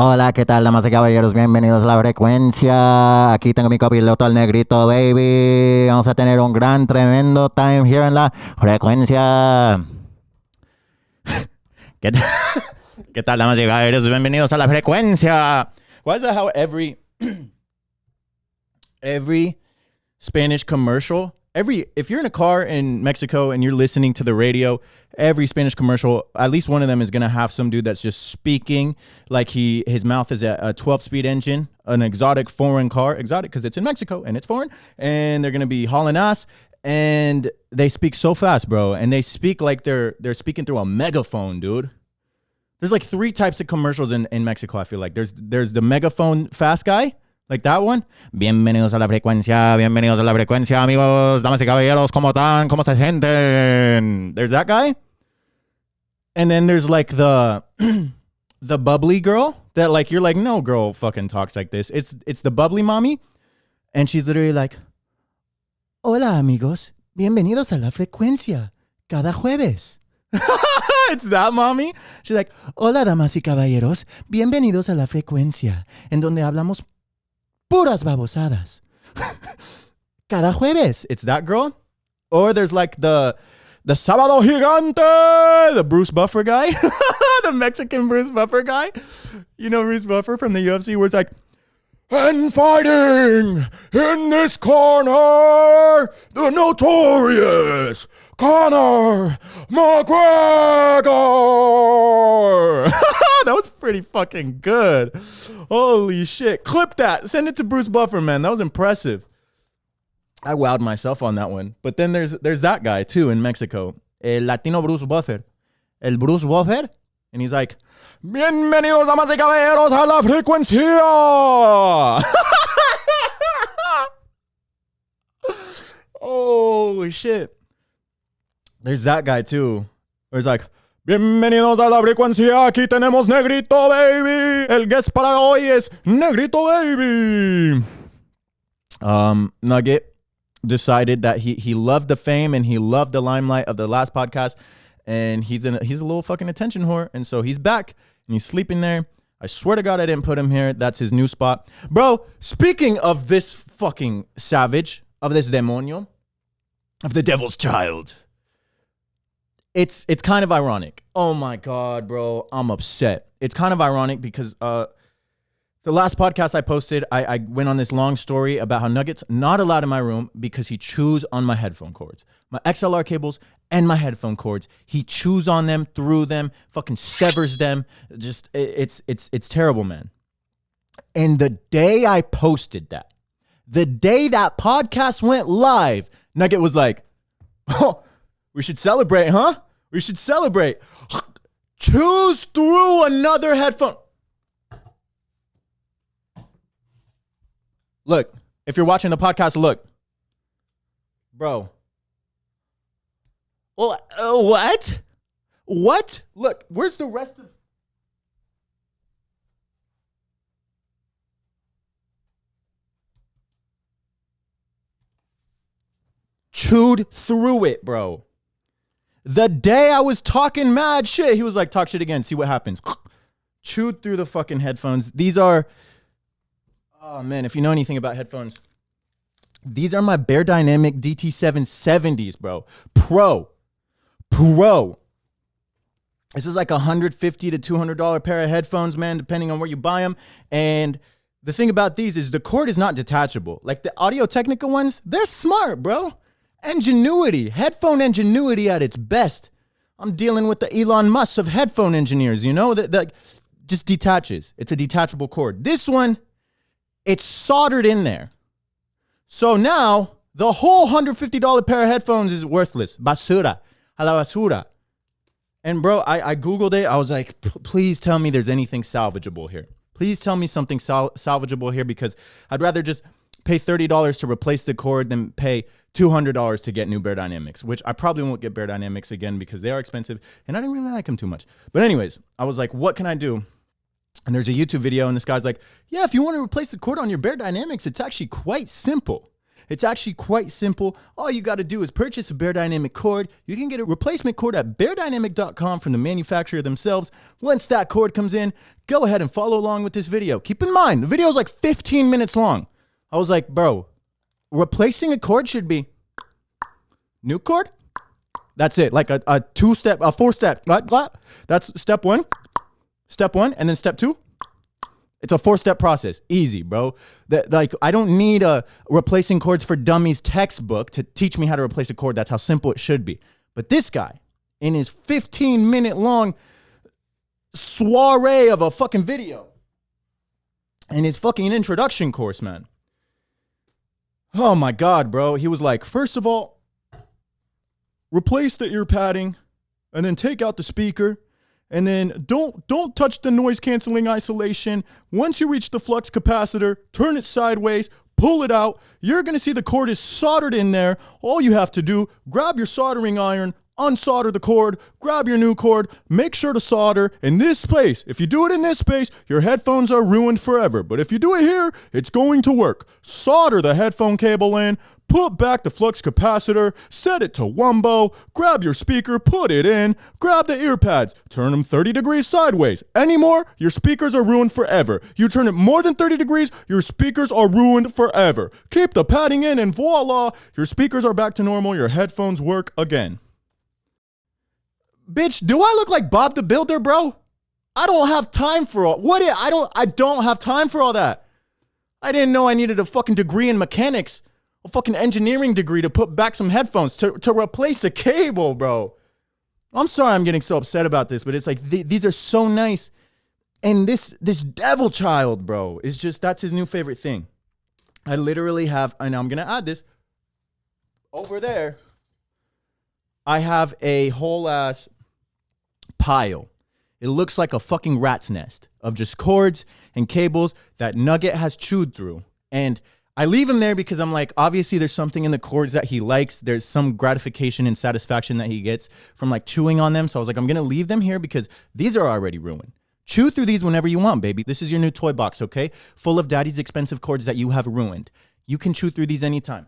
Hola, ¿qué tal, damas y caballeros? Bienvenidos a la frecuencia. Aquí tengo mi copiloto, el negrito, baby. Vamos a tener un gran, tremendo time here en la frecuencia. ¿Qué tal, ¿Qué tal, damas y caballeros? Bienvenidos a la frecuencia. Why is that how every Spanish commercial, if you're in a car in Mexico and you're listening to the radio, every Spanish commercial, at least one of them is going to have some dude that's just speaking like his mouth is a 12-speed engine, an exotic foreign car, exotic because it's in Mexico and it's foreign, and they're going to be hauling ass, and they speak so fast, bro, and they speak like they're speaking through a megaphone, dude. There's like 3 types of commercials in Mexico, I feel like. There's the megaphone fast guy, like that one. Bienvenidos a la frecuencia, amigos, damas y caballeros, ¿cómo están? ¿Cómo se sienten? There's that guy. And then there's like the bubbly girl that like, you're like, no girl fucking talks like this. It's the bubbly mommy. And she's literally like, hola amigos, bienvenidos a la frecuencia, cada jueves. It's that mommy. She's like, hola damas y caballeros, bienvenidos a la frecuencia, en donde hablamos puras babosadas. Cada jueves. It's that girl. Or there's like the Sábado Gigante, the Bruce Buffer guy, the Mexican Bruce Buffer guy. You know Bruce Buffer from the UFC, where it's like, and fighting in this corner, the notorious Conor McGregor. That was pretty fucking good. Holy shit. Clip that. Send it to Bruce Buffer, man. That was impressive. I wowed myself on that one. But then there's that guy, too, in Mexico. El Latino Bruce Buffer. El Bruce Buffer. And he's like, bienvenidos, damas y caballeros, a la frecuencia. Oh, shit. There's that guy, too. Where he's like, bienvenidos a la frecuencia, aquí tenemos Negrito, baby. El guest para hoy es Negrito, baby. Nugget decided that he loved the fame and he loved the limelight of the last podcast, and he's a little fucking attention whore, and so he's back and he's sleeping there. I swear to God I didn't put him here. That's his new spot. Bro, speaking of this fucking savage, of this demonio, of the devil's child, it's kind of ironic. Oh my God, bro, I'm upset. It's kind of ironic because the last podcast I posted, I went on this long story about how Nugget's not allowed in my room because he chews on my headphone cords. My XLR cables and my headphone cords. He chews on them, through them, fucking severs them. Just, it's terrible, man. And the day I posted that, the day that podcast went live, Nugget was like, oh, we should celebrate, huh? We should celebrate. Chews through another headphone. Look, if you're watching the podcast, look. Bro. Well, what? What? Look, where's the rest of... Chewed through it, bro. The day I was talking mad shit, he was like, talk shit again, see what happens. Chewed through the fucking headphones. These are... Oh, man, if you know anything about headphones, these are my Bear Dynamic DT770s, bro. Pro. This is like $150 to $200 pair of headphones, man, depending on where you buy them. And the thing about these is the cord is not detachable. Like the Audio-Technica ones, they're smart, bro. Ingenuity. Headphone ingenuity at its best. I'm dealing with the Elon Musk of headphone engineers, you know, that just detaches. It's a detachable cord. This one, it's soldered in there. So now the whole $150 pair of headphones is worthless. Basura. A la basura. And bro, I Googled it. I was like, please tell me there's anything salvageable here. Please tell me something salvageable here, because I'd rather just pay $30 to replace the cord than pay $200 to get new Bear Dynamics, which I probably won't get Bear Dynamics again because they are expensive and I didn't really like them too much. But anyways, I was like, what can I do? And there's a YouTube video and this guy's like, yeah, if you want to replace the cord on your Bear Dynamics, it's actually quite simple. It's actually quite simple. All you got to do is purchase a Bear Dynamic cord. You can get a replacement cord at beardynamic.com from the manufacturer themselves. Once that cord comes in, go ahead and follow along with this video. Keep in mind, the video is like 15 minutes long. I was like, bro, replacing a cord should be new cord. That's it. Like a 4-step. That's step one, and then step two. It's a 4-step process. Easy, bro. Like, I don't need a replacing cords for dummies textbook to teach me how to replace a cord. That's how simple it should be. But this guy, in his 15-minute long soiree of a fucking video, and his fucking introduction course, man. Oh my God, bro. He was like, first of all, replace the ear padding, and then take out the speaker. And then don't touch the noise canceling isolation. Once you reach the flux capacitor, turn it sideways, pull it out. You're going to see the cord is soldered in there. All you have to do, grab your soldering iron, unsolder the cord, grab your new cord, make sure to solder in this space. If you do it in this space, your headphones are ruined forever. But if you do it here, it's going to work. Solder the headphone cable in, put back the flux capacitor, set it to wumbo, grab your speaker, put it in, grab the ear pads, turn them 30 degrees sideways. Any more, your speakers are ruined forever. You turn it more than 30 degrees, your speakers are ruined forever. Keep the padding in and voila, your speakers are back to normal, your headphones work again. Bitch, do I look like Bob the Builder, bro? I don't have time for all. I don't have time for all that. I didn't know I needed a fucking degree in mechanics, a fucking engineering degree to put back some headphones to replace a cable, bro. I'm sorry I'm getting so upset about this, but it's like these are so nice. And this devil child, bro, is just, that's his new favorite thing. I literally have, and I'm going to add this over there. I have a whole ass pile. It looks like a fucking rat's nest of just cords and cables that Nugget has chewed through. And I leave him there because I'm like, obviously there's something in the cords that he likes. There's some gratification and satisfaction that he gets from like chewing on them. So I was like, I'm going to leave them here because these are already ruined. Chew through these whenever you want, baby. This is your new toy box, okay? Full of daddy's expensive cords that you have ruined. You can chew through these anytime.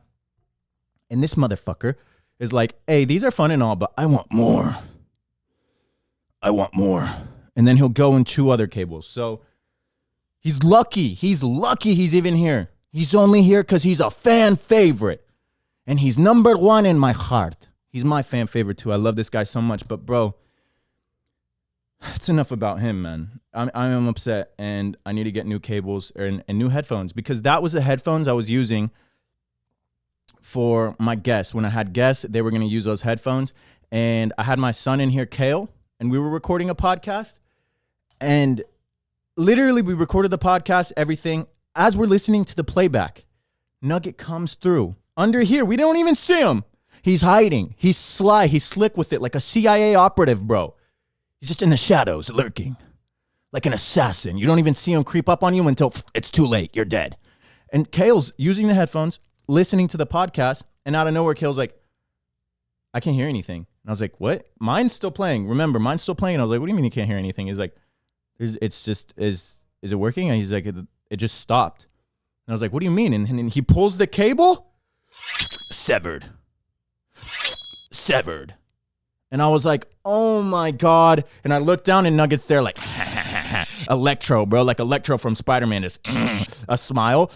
And this motherfucker is like, hey, these are fun and all, but I want more. I want more. And then he'll go and chew other cables. So he's lucky. He's even here. He's only here because he's a fan favorite. And he's number one in my heart. He's my fan favorite too. I love this guy so much. But bro, it's enough about him, man. I am upset and I need to get new cables and new headphones because that was the headphones I was using for my guests. When I had guests, they were going to use those headphones. And I had my son in here, Kale, and we were recording a podcast. And literally we recorded the podcast, everything. As we're listening to the playback, Nugget comes through. Under here, we don't even see him. He's hiding. He's sly. He's slick with it like a CIA operative, bro. He's just in the shadows, lurking. Like an assassin. You don't even see him creep up on you until it's too late. You're dead. And Kale's using the headphones, listening to the podcast, and out of nowhere, Kale's like, I can't hear anything. And I was like, what? Mine's still playing. Remember, mine's still playing. And I was like, what do you mean you can't hear anything? He's like, it's just, is it working? And he's like, it just stopped. And I was like, what do you mean? And he pulls the cable. Severed. And I was like, oh my God. And I looked down and Nugget's there like, Electro, bro. Like Electro from Spider-Man. Just a smile.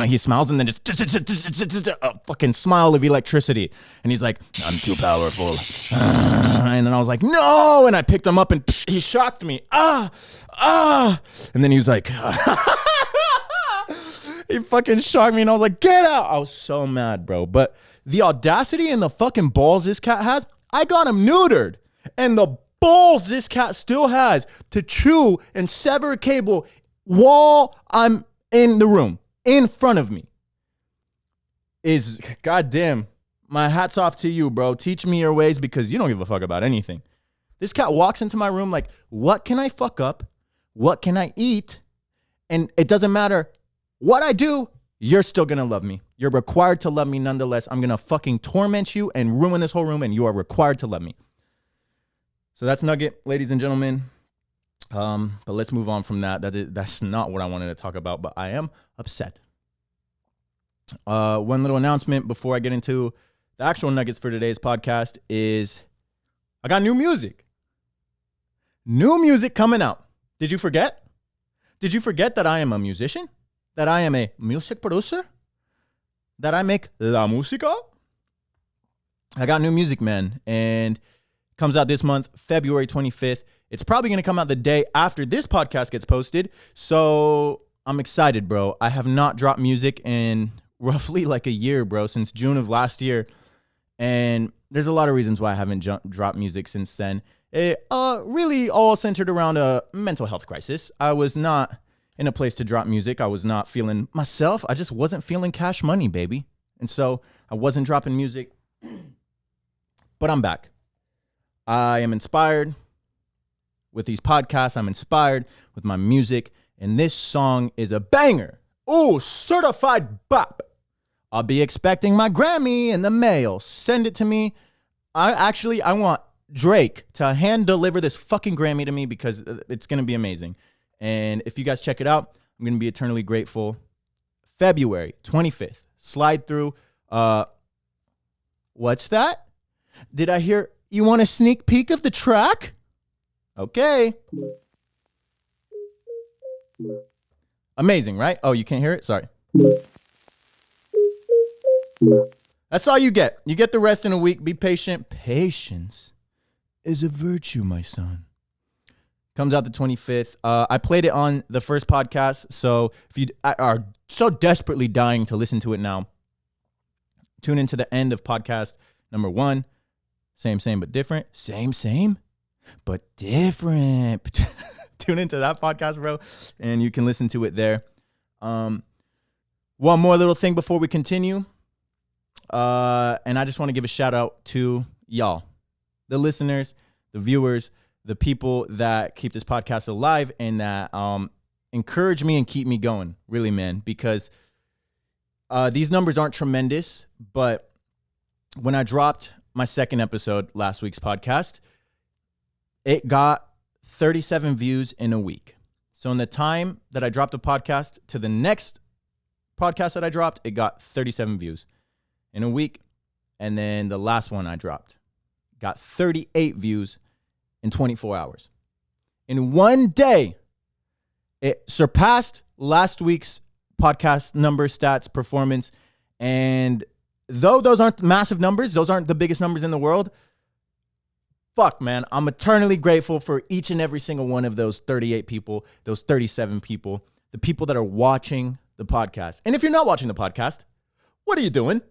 He smiles and then just a fucking smile of electricity. And he's like, I'm too powerful. And then I was like, no. And I picked him up and he shocked me. And then he was like, he fucking shocked me. And I was like, get out. I was so mad, bro. But the audacity and the fucking balls this cat has, I got him neutered. And the balls this cat still has to chew and sever a cable while I'm in the room, in front of me, is goddamn. My hat's off to you, bro. Teach me your ways because you don't give a fuck about anything. This cat walks into my room like, what can I fuck up? What can I eat? And it doesn't matter what I do, you're still going to love me. You're required to love me nonetheless. I'm going to fucking torment you and ruin this whole room, and you are required to love me. So that's Nugget, ladies and gentlemen. But let's move on from that. That's not what I wanted to talk about, but I am upset. One little announcement before I get into the actual nuggets for today's podcast is I got new music. New music coming out. Did you forget? Did you forget that I am a musician? That I am a music producer? That I make la música? I got new music, man, and comes out this month, February 25th. It's probably going to come out the day after this podcast gets posted, so I'm excited, bro. I have not dropped music in roughly like a year, bro, since June of last year, and there's a lot of reasons why I haven't dropped music since then. It really all centered around a mental health crisis. I was not in a place to drop music. I was not feeling myself. I just wasn't feeling cash money, baby, and so I wasn't dropping music, but I'm back. I am inspired with these podcasts. I'm inspired with my music. And this song is a banger. Ooh, certified bop. I'll be expecting my Grammy in the mail. Send it to me. I want Drake to hand deliver this fucking Grammy to me because it's going to be amazing. And if you guys check it out, I'm going to be eternally grateful. February 25th. Slide through. What's that? Did I hear you want a sneak peek of the track? Okay. Amazing, right? Oh, you can't hear it? Sorry. That's all you get. You get the rest in a week. Be patient. Patience is a virtue, my son. Comes out the 25th. I played it on the first podcast, so if you are so desperately dying to listen to it now, tune into the end of podcast number 1. Same, but different. Same, but different. Tune into that podcast, bro, and you can listen to it there. One more little thing before we continue. And I just want to give a shout out to y'all, the listeners, the viewers, the people that keep this podcast alive and that encourage me and keep me going, really, man, because these numbers aren't tremendous, but when I dropped my second episode, last week's podcast, it got 37 views in a week. So in the time that I dropped a podcast to the next podcast that I dropped, it got 37 views in a week. And then the last one I dropped got 38 views in 24 hours. In one day, it surpassed last week's podcast number, stats, performance. And though those aren't massive numbers, those aren't the biggest numbers in the world, fuck, man, I'm eternally grateful for each and every single one of those 38 people, those 37 people, the people that are watching the podcast. And if you're not watching the podcast, what are you doing?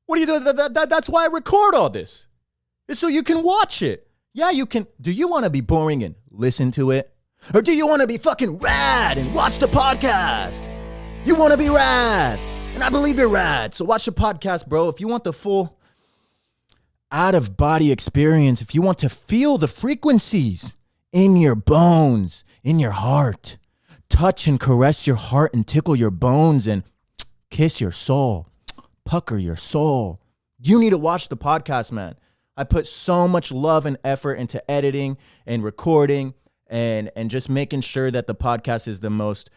What are you doing? That's why I record all this. It's so you can watch it. Yeah, you can. Do you want to be boring and listen to it? Or do you want to be fucking rad and watch the podcast? You want to be rad. And I believe you're rad. So watch the podcast, bro. If you want the full out-of-body experience, if you want to feel the frequencies in your bones, in your heart, touch and caress your heart and tickle your bones and kiss your soul, pucker your soul, you need to watch the podcast, man. I put so much love and effort into editing and recording and just making sure that the podcast is the most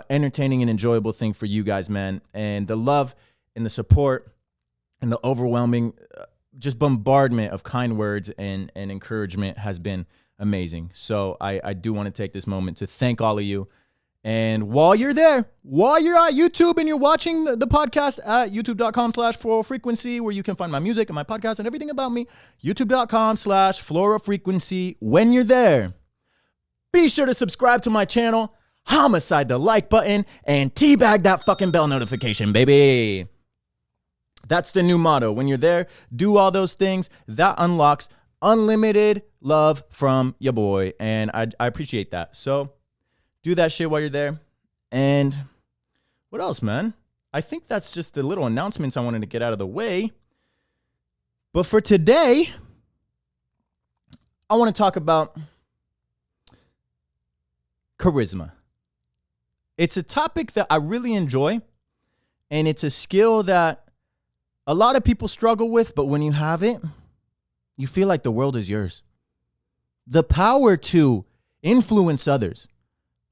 entertaining and enjoyable thing for you guys, man. And the love and the support and the overwhelming just bombardment of kind words and encouragement has been amazing. So I do want to take this moment to thank all of you. And while you're there, while you're at YouTube and you're watching the podcast at youtube.com/Floral Frequency, where you can find my music and my podcast and everything about me, youtube.com/Floral Frequency. When you're there, be sure to subscribe to my channel, homicide the like button, and teabag that fucking bell notification, baby. That's the new motto. When you're there, do all those things. That unlocks unlimited love from your boy. And I appreciate that. So do that shit while you're there. And what else, man? I think that's just the little announcements I wanted to get out of the way. But for today, I want to talk about charisma. It's a topic that I really enjoy, and it's a skill that a lot of people struggle with, but when you have it, you feel like the world is yours. The power to influence others,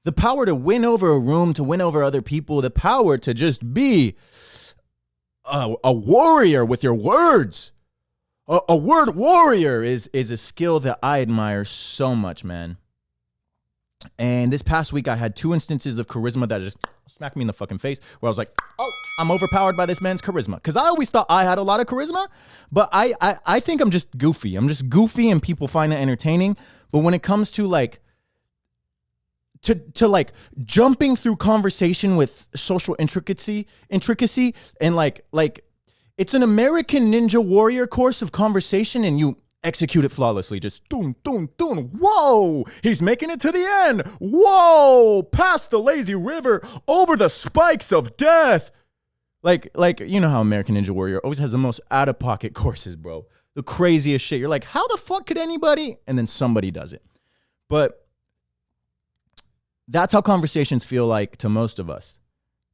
the power to win over a room, to win over other people, the power to just be a warrior with your words. A word warrior is a skill that I admire so much, man. And this past week, I had 2 instances of charisma that just smacked me in the fucking face, where I was like, oh, I'm overpowered by this man's charisma. Because I always thought I had a lot of charisma, but I think I'm just goofy. I'm just goofy and people find it entertaining. But when it comes to like, to like jumping through conversation with social intricacy and like it's an American Ninja Warrior course of conversation and you execute it flawlessly. Just doom. Whoa, he's making it to the end. Whoa, past the lazy river, over the spikes of death. Like you know how American Ninja Warrior always has the most out of pocket courses, bro. The craziest shit. You're like, how the fuck could anybody? And then somebody does it. But that's how conversations feel like to most of us.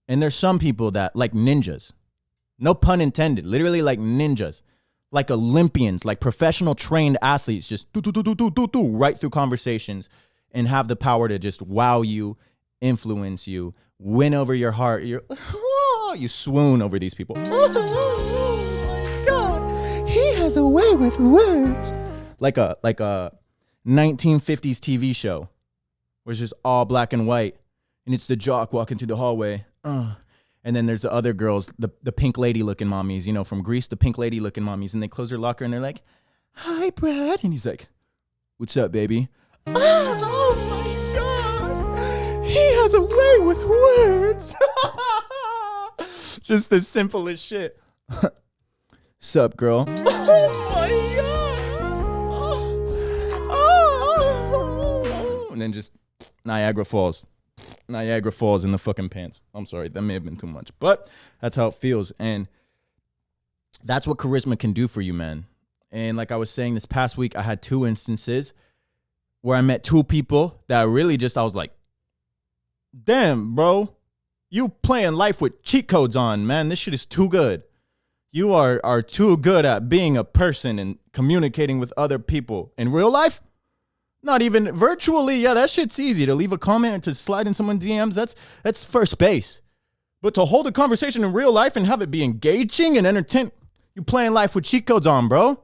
And there's some people that like ninjas. No pun intended. Literally like ninjas. Like Olympians, like professional trained athletes, just do right through conversations and have the power to just wow you, influence you, win over your heart. You swoon over these people. Oh my God, he has a way with words. Like a 1950s TV show where it's just all black and white, and it's the jock walking through the hallway. And then there's the other girls, the pink lady looking mommies, you know, from Greece, the pink lady looking mommies. And they close their locker and they're like, hi, Brad. And he's like, what's up, baby? Oh my God. He has a way with words. Just the simplest shit. Sup, girl? Oh my God. And then just Niagara Falls in the fucking pants. I'm sorry, that may have been too much, but that's how it feels. And that's what charisma can do for you, man. And like I was saying, this past week, I had 2 instances where I met 2 people that really just, I was like, damn, bro, you playing life with cheat codes on, man. This shit is too good. You are too good at being a person and communicating with other people. In real life, not even virtually. Yeah, that shit's easy. To leave a comment and to slide in someone's DMs, that's first base. But to hold a conversation in real life and have it be engaging and entertaining, you playing life with cheat codes on, bro.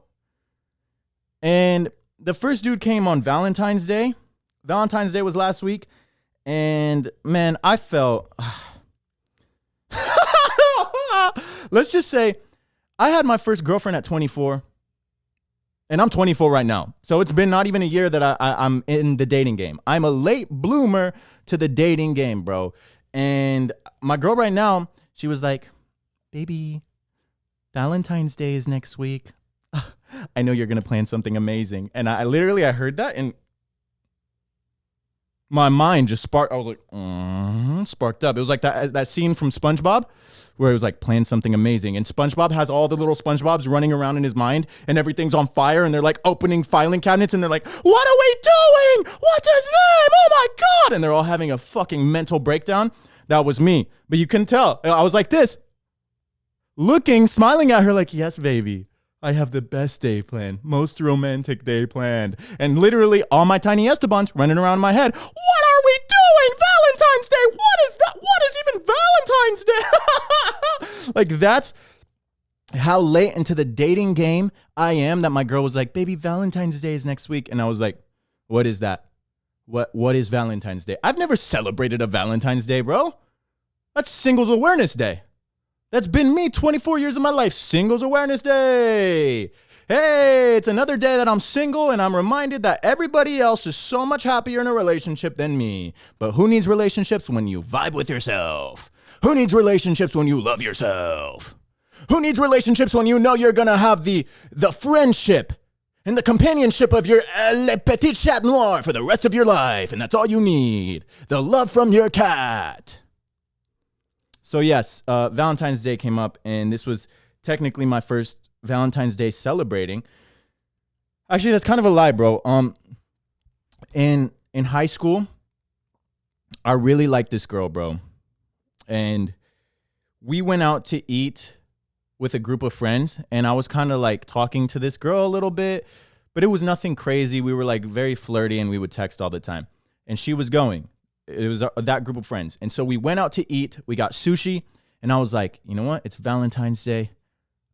And the first dude came on Valentine's Day. Valentine's Day was last week. And man, I felt, let's just say, I had my first girlfriend at 24. And I'm 24 right now. So it's been not even a year that I'm in the dating game. I'm a late bloomer to the dating game, bro. And my girl right now, she was like, baby, Valentine's Day is next week. I know you're going to plan something amazing. And I heard that and my mind just sparked. I was like, sparked up. It was like that scene from SpongeBob where it was like, plan something amazing. And SpongeBob has all the little SpongeBobs running around in his mind and everything's on fire and they're like opening filing cabinets and they're like, what are we doing? What's his name? Oh my God. And they're all having a fucking mental breakdown. That was me. But you couldn't tell. I was like this, looking, smiling at her like, yes, baby. I have the best day planned, most romantic day planned. And literally all my tiny Estebans running around in my head. What are we doing? Valentine's Day. What is that? What is even Valentine's Day? Like that's how late into the dating game I am that my girl was like, baby, Valentine's Day is next week. And I was like, what is that? What is Valentine's Day? I've never celebrated a Valentine's Day, bro. That's Singles Awareness Day. That's been me 24 years of my life. Singles Awareness Day. Hey, it's another day that I'm single and I'm reminded that everybody else is so much happier in a relationship than me. But who needs relationships when you vibe with yourself? Who needs relationships when you love yourself? Who needs relationships when you know you're going to have the friendship and the companionship of your le petit chat noir for the rest of your life? And that's all you need. The love from your cat. So yes, Valentine's Day came up, and this was technically my first Valentine's Day celebrating. Actually, that's kind of a lie, bro. In high school, I really liked this girl, bro. And we went out to eat with a group of friends, and I was kind of like talking to this girl a little bit, but it was nothing crazy. We were like very flirty, and we would text all the time. And she was going. It was that group of friends. And so we went out to eat. We got sushi. And I was like, you know what? It's Valentine's Day.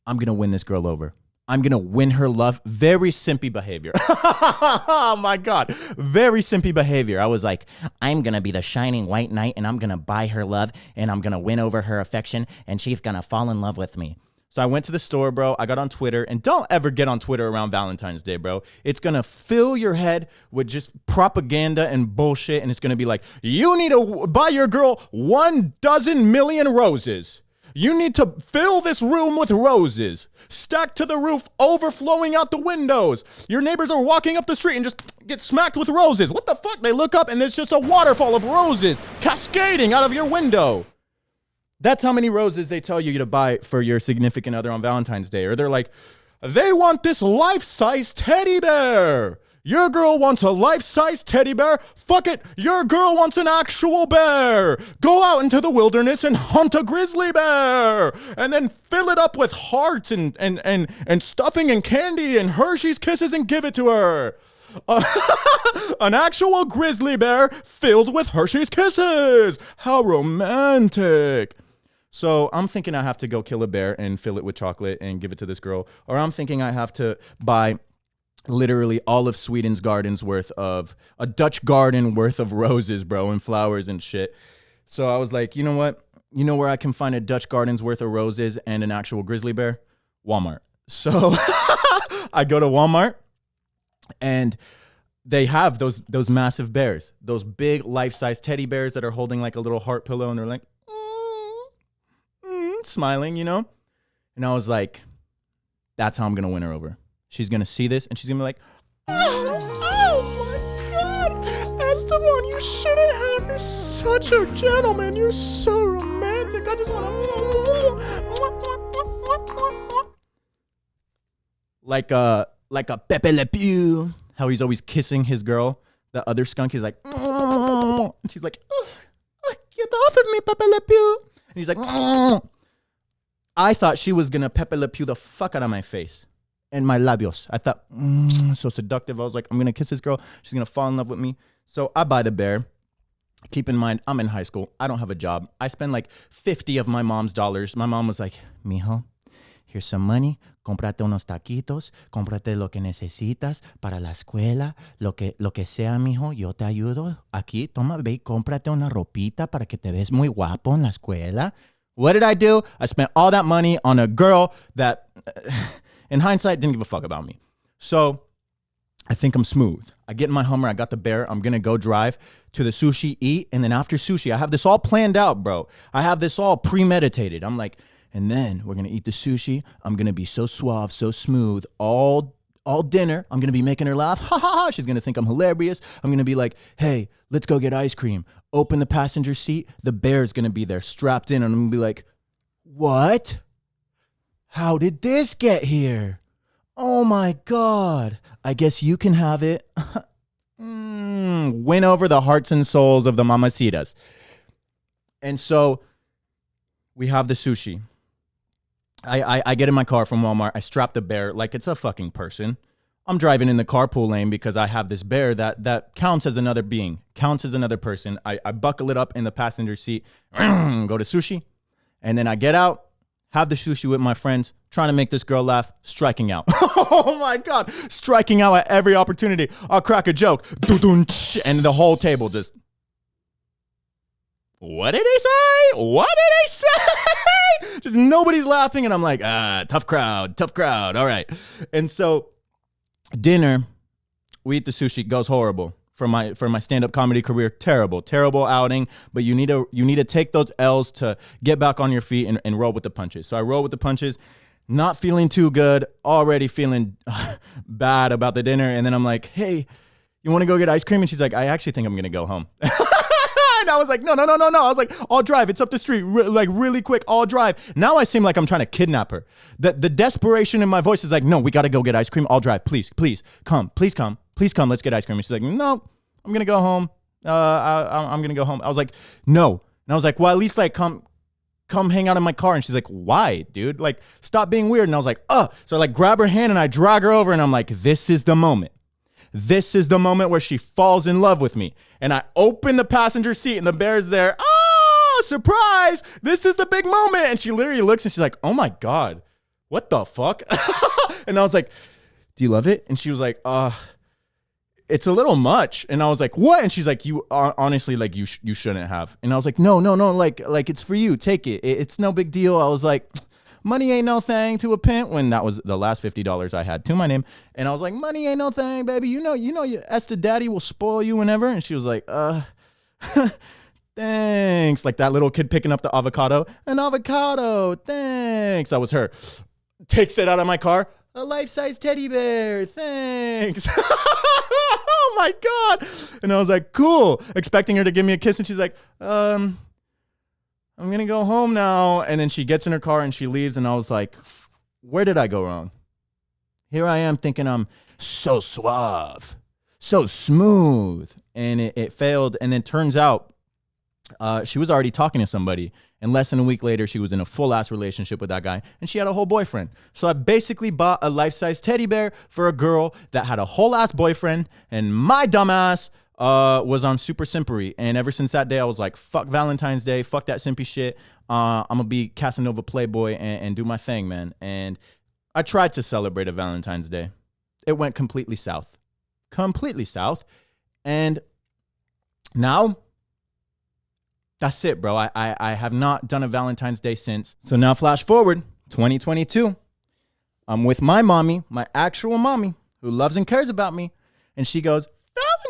I'm going to win this girl over. I'm going to win her love. Very simpy behavior. Oh my God. Very simpy behavior. I was like, I'm going to be the shining white knight and I'm going to buy her love and I'm going to win over her affection and she's going to fall in love with me. So I went to the store, bro. I got on Twitter, and don't ever get on Twitter around Valentine's Day, bro. It's going to fill your head with just propaganda and bullshit. And it's going to be like, you need to buy your girl 12 million roses. You need to fill this room with roses, stacked to the roof, overflowing out the windows. Your neighbors are walking up the street and just get smacked with roses. What the fuck? They look up and there's just a waterfall of roses cascading out of your window. That's how many roses they tell you to buy for your significant other on Valentine's Day. Or they're like, they want this life-size teddy bear. Your girl wants a life-size teddy bear? Fuck it. Your girl wants an actual bear. Go out into the wilderness and hunt a grizzly bear. And then fill it up with hearts and stuffing and candy and Hershey's Kisses and give it to her. An actual grizzly bear filled with Hershey's Kisses. How romantic. So I'm thinking I have to go kill a bear and fill it with chocolate and give it to this girl. Or I'm thinking I have to buy literally all of Sweden's gardens worth of, a Dutch garden worth of roses, bro, and flowers and shit. So I was like, you know what? You know where I can find a Dutch garden's worth of roses and an actual grizzly bear? Walmart. So I go to Walmart and they have those massive bears, those big life-size teddy bears that are holding like a little heart pillow and they're like, smiling, you know? And I was like, that's how I'm going to win her over. She's going to see this and she's going to be like, oh my God, that's the one you shouldn't have. You're such a gentleman. You're so romantic. I just want to. Like a Pepe Le Pew, how he's always kissing his girl. The other skunk is like, and she's like, get off of me, Pepe Le Pew. And he's like, I thought she was going to Pepe Le Pew the fuck out of my face and my labios. I thought, so seductive. I was like, I'm going to kiss this girl. She's going to fall in love with me. So I buy the bear. Keep in mind, I'm in high school. I don't have a job. I spend like 50 of my mom's dollars. My mom was like, mijo, here's some money. Cómprate unos taquitos. Cómprate lo que necesitas para la escuela. Lo que sea, mijo, yo te ayudo. Aquí, toma, ve y cómprate una ropita para que te ves muy guapo en la escuela. What did I do? I spent all that money on a girl that, in hindsight, didn't give a fuck about me. So I think I'm smooth. I get in my Hummer. I got the bear. I'm going to go drive to the sushi, eat. And then after sushi, I have this all planned out, bro. I have this all premeditated. I'm like, and then we're going to eat the sushi. I'm going to be so suave, so smooth all dinner. I'm going to be making her laugh. Ha ha ha. She's going to think I'm hilarious. I'm going to be like, hey, let's go get ice cream. Open the passenger seat. The bear's going to be there strapped in. And I'm going to be like, what? How did this get here? Oh my God. I guess you can have it. Win over the hearts and souls of the mamacitas. And so we have the sushi. I get in my car from Walmart. I strap the bear like it's a fucking person. I'm driving in the carpool lane because I have this bear that counts as another being, counts as another person. I buckle it up in the passenger seat, go to sushi, and then I get out, have the sushi with my friends, trying to make this girl laugh, striking out. Oh my God, striking out at every opportunity. I'll crack a joke, and the whole table just, what did he say? What did he say? Just nobody's laughing, and I'm like, tough crowd. All right. And so dinner, we eat the sushi, goes horrible for my stand-up comedy career. Terrible outing. But you need to take those L's to get back on your feet and roll with the punches. So I roll with the punches, not feeling too good, already feeling bad about the dinner. And then I'm like, hey, you want to go get ice cream? And she's like, I actually think I'm going to go home. And I was like, no. I was like, I'll drive. It's up the street, really quick. I'll drive. Now I seem like I'm trying to kidnap her. The desperation in my voice is like, no, we got to go get ice cream. I'll drive. Please come. Let's get ice cream. And she's like, no, I'm going to go home. I'm going to go home. I was like, no. And I was like, well, at least like come hang out in my car. And she's like, why, dude? Like, stop being weird. And I was like, So I like grab her hand and I drag her over and I'm like, this is the moment. This is the moment where she falls in love with me. And I open the passenger seat and the bear's there. surprise. This is the big moment. And she literally looks and she's like, oh my God, what the fuck? And I was like, do you love it? And she was like, it's a little much. And I was like, what? And she's like, you honestly, like you shouldn't have. And I was like, no, like it's for you. Take it. It's no big deal. I was like, money ain't no thing to a pimp, when that was the last $50 I had to my name. And I was like, money ain't no thing, baby. You know, your Esther daddy will spoil you whenever. And she was like, thanks. Like that little kid picking up the avocado. An avocado. Thanks. That was her. Takes it out of my car. A life-size teddy bear. Thanks. Oh my God. And I was like, cool. Expecting her to give me a kiss. And she's like, I'm going to go home now. And then she gets in her car and she leaves. And I was like, where did I go wrong? Here I am thinking I'm so suave, so smooth. And it failed. And it turns out she was already talking to somebody. And less than a week later, she was in a full-ass relationship with that guy. And she had a whole boyfriend. So I basically bought a life-size teddy bear for a girl that had a whole-ass boyfriend. And my dumbass was on super simpery. And ever since that day, I was like, fuck Valentine's Day. Fuck that simpy shit. I'm going to be Casanova Playboy and do my thing, man. And I tried to celebrate a Valentine's Day. It went completely south. Completely south. And now, that's it, bro. I have not done a Valentine's Day since. So now flash forward, 2022. I'm with my mommy, my actual mommy, who loves and cares about me. And she goes,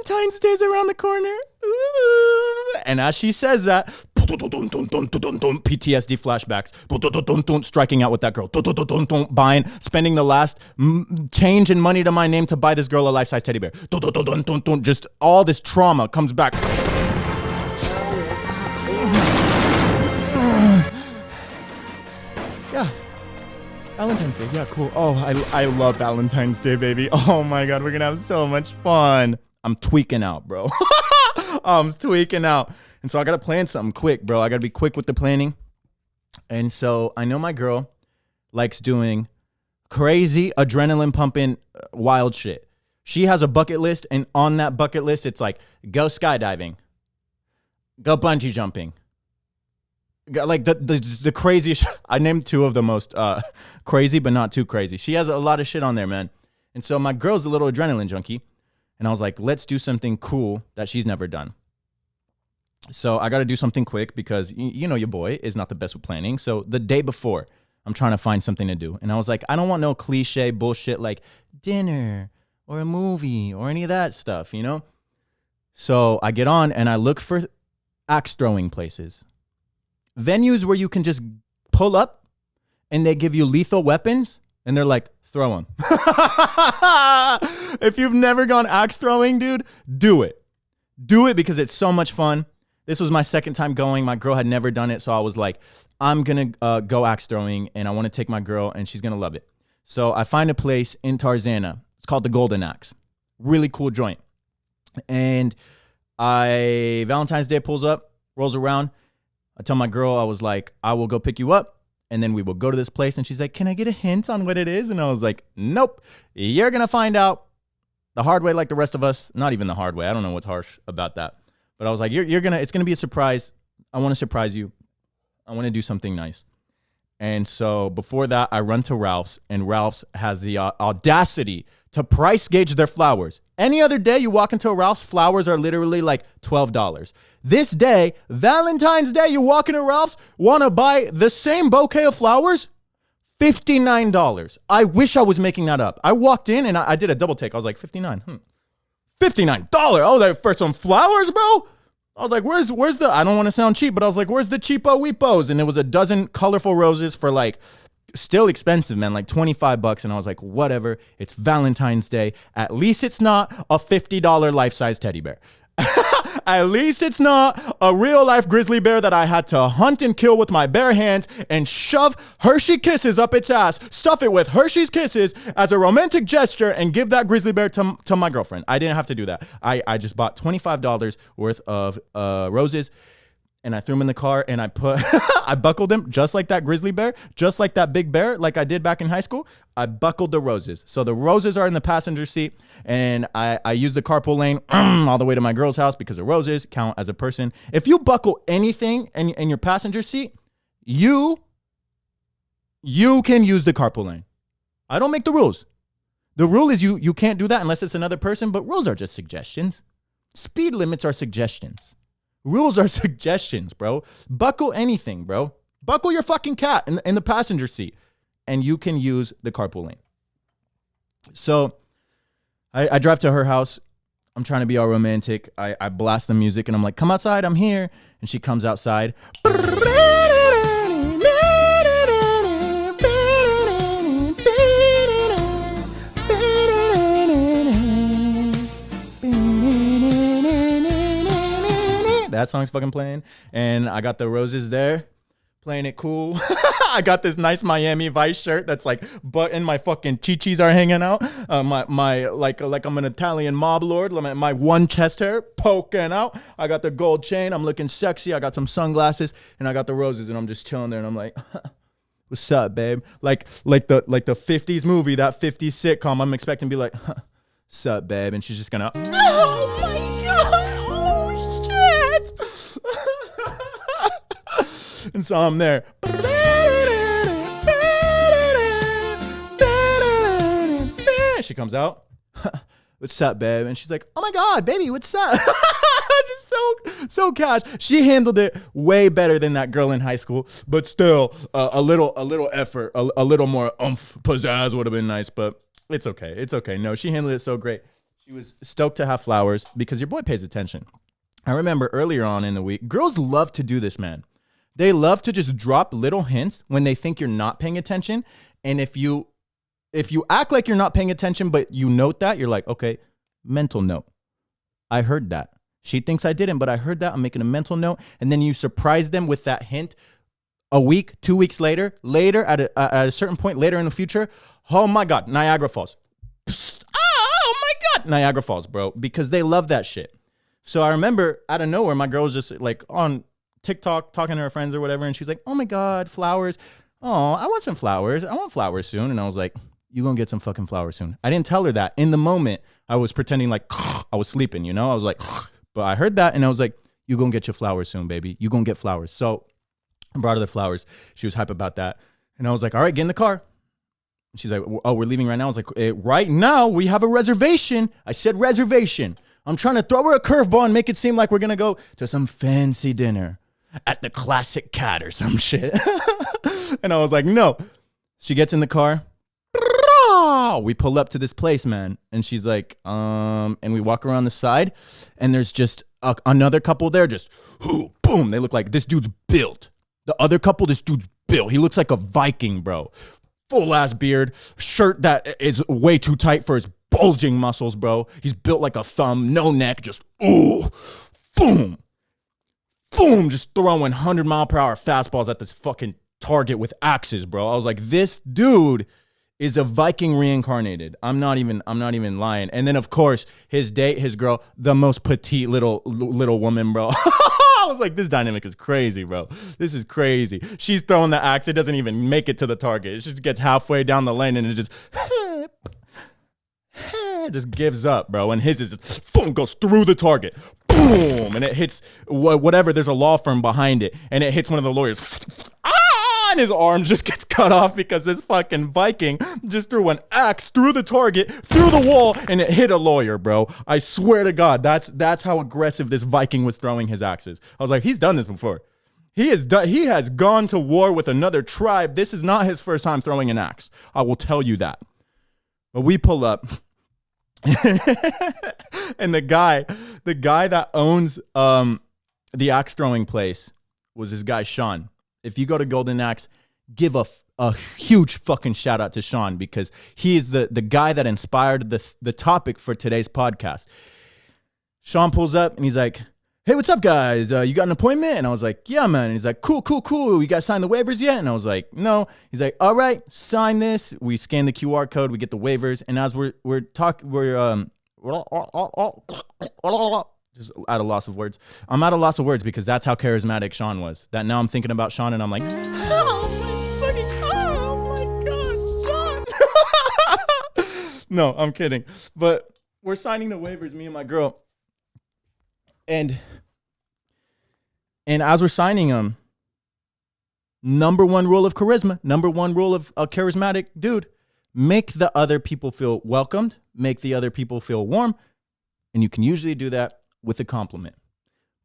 Valentine's Day's around the corner. Ooh. And as she says that, PTSD flashbacks, striking out with that girl, buying, spending the last change in money to my name to buy this girl a life-size teddy bear. Just all this trauma comes back. Yeah, Valentine's Day. Yeah, cool. Oh, I love Valentine's Day, baby. Oh my God, we're gonna have so much fun. I'm tweaking out, bro. I'm tweaking out. And so I gotta plan something quick, bro. I gotta be quick with the planning. And so I know my girl likes doing crazy adrenaline pumping wild shit. She has a bucket list, and on that bucket list, it's like, go skydiving, go bungee jumping. Like the craziest. I named two of the most crazy, but not too crazy. She has a lot of shit on there, man. And so my girl's a little adrenaline junkie. And I was like, let's do something cool that she's never done. So I got to do something quick because, you know, your boy is not the best with planning. So the day before, I'm trying to find something to do. And I was like, I don't want no cliche bullshit like dinner or a movie or any of that stuff, you know? So I get on and I look for axe throwing places. Venues where you can just pull up and they give you lethal weapons and they're like, throw them. If you've never gone axe throwing, dude, do it. Do it because it's so much fun. This was my second time going. My girl had never done it. So I was like, I'm going to go axe throwing and I want to take my girl and she's going to love it. So I find a place in Tarzana. It's called the Golden Axe. Really cool joint. And Valentine's Day pulls up, rolls around. I tell my girl, I was like, I will go pick you up. And then we will go to this place. And she's like, can I get a hint on what it is? And I was like, nope. You're going to find out the hard way like the rest of us. Not even the hard way. I don't know what's harsh about that. But I was like, it's going to be a surprise. I want to surprise you. I want to do something nice. And so before that, I run to Ralph's. And Ralph's has the audacity to price gauge their flowers. Any other day you walk into a Ralph's, flowers are literally like $12. This day, Valentine's Day, you walk into Ralph's, want to buy the same bouquet of flowers? $59. I wish I was making that up. I walked in and I did a double take. I was like, $59. $59. Oh, that for some flowers, bro? I was like, where's the, I don't want to sound cheap, but I was like, where's the cheapo weepos? And it was a dozen colorful roses for like, still expensive, man, like $25. And I was like, whatever, it's Valentine's Day. At least it's not a $50 life-size teddy bear. At least it's not a real-life grizzly bear that I had to hunt and kill with my bare hands and shove Hershey Kisses up its ass, stuff it with Hershey's Kisses as a romantic gesture and give that grizzly bear to my girlfriend. I didn't have to do that. I just bought $25 worth of roses. and I threw him in the car, and I I buckled him just like that grizzly bear, just like that big bear, like I did back in high school. I buckled the roses. So the roses are in the passenger seat, and I used the carpool lane all the way to my girl's house because the roses count as a person. If you buckle anything in your passenger seat, you can use the carpool lane. I don't make the rules. The rule is you can't do that unless it's another person, but rules are just suggestions. Speed limits are suggestions. Rules are suggestions, bro. Buckle anything, bro. Buckle your fucking cat in the passenger seat, and you can use the carpool lane. So I drive to her house. I'm trying to be all romantic. I blast the music, and I'm like, come outside, I'm here. And she comes outside. That song's fucking playing, and I got the roses there, playing it cool. I got this nice Miami Vice shirt that's like button, my fucking chichis are hanging out. My like I'm an Italian mob lord. My one chest hair poking out. I got the gold chain. I'm looking sexy. I got some sunglasses, and I got the roses, and I'm just chilling there, and I'm like, what's up, babe? Like the 50s movie, that 50s sitcom. I'm expecting to be like, what's up, babe? And she's just gonna, oh my god. And so I'm there. She comes out. What's up, babe? And she's like, oh my God, baby, what's up? Just so cash. She handled it way better than that girl in high school, but still a little effort, a little more pizzazz would have been nice, but it's okay. It's okay. No, she handled it so great. She was stoked to have flowers because your boy pays attention. I remember earlier on in the week, girls love to do this, man. They love to just drop little hints when they think you're not paying attention. And if you act like you're not paying attention, but you note that, you're like, okay, mental note. I heard that. She thinks I didn't, but I heard that. I'm making a mental note. And then you surprise them with that hint a week, 2 weeks later at a certain point later in the future. Oh my God, Niagara Falls. Psst, oh my God, Niagara Falls, bro, because they love that shit. So I remember out of nowhere, my girl was just like on TikTok talking to her friends or whatever, and she's like, oh my God, flowers. Oh, I want some flowers. I want flowers soon. And I was like, you gonna get some fucking flowers soon. I didn't tell her that. In the moment, I was pretending like I was sleeping, you know? I was like, but I heard that, and I was like, you gonna get your flowers soon, baby. You gonna get flowers. So I brought her the flowers. She was hype about that. And I was like, all right, get in the car. She's like, oh, we're leaving right now. I was like, right now, we have a reservation. I said reservation. I'm trying to throw her a curveball and make it seem like we're gonna go to some fancy dinner at the Classic Cat or some shit. And I was like, no. She gets in the car. We pull up to this place, man. And she's like, and we walk around the side, and there's just another couple there, just boom. They look like this dude's built. The other couple, this dude's built. He looks like a Viking, bro. Full ass beard, shirt that is way too tight for his bulging muscles, bro. He's built like a thumb, no neck, just boom. Boom, just throwing 100-mile-per-hour fastballs at this fucking target with axes, bro. I was like, this dude is a Viking reincarnated. I'm not even lying. And then of course, his girl, the most petite little woman, bro. I was like, this dynamic is crazy, bro. This is crazy. She's throwing the axe. It doesn't even make it to the target. It just gets halfway down the lane and it just gives up, bro. And his is just, boom, goes through the target. Boom. And it hits whatever. There's a law firm behind it. And it hits one of the lawyers. And his arm just gets cut off because this fucking Viking just threw an axe through the target, through the wall, and it hit a lawyer, bro. I swear to God, that's how aggressive this Viking was throwing his axes. I was like, he's done this before. He has gone to war with another tribe. This is not his first time throwing an axe. I will tell you that. But we pull up. And the guy that owns the axe throwing place was this guy, Sean. If you go to Golden Axe, give a huge fucking shout out to Sean because he is the guy that inspired the topic for today's podcast. Sean pulls up and he's like, hey, what's up, guys? You got an appointment? And I was like, yeah, man. And he's like, cool. You guys signed the waivers yet? And I was like, no. He's like, all right, sign this. We scan the QR code. We get the waivers. And as we're talking, just at a loss of words. I'm at a loss of words because that's how charismatic Sean was. That now I'm thinking about Sean and I'm like, oh my Sean. No, I'm kidding. But we're signing the waivers, me and my girl. And as we're signing them, number one rule of charisma, number one rule of a charismatic dude, make the other people feel welcomed, make the other people feel warm. And you can usually do that with a compliment.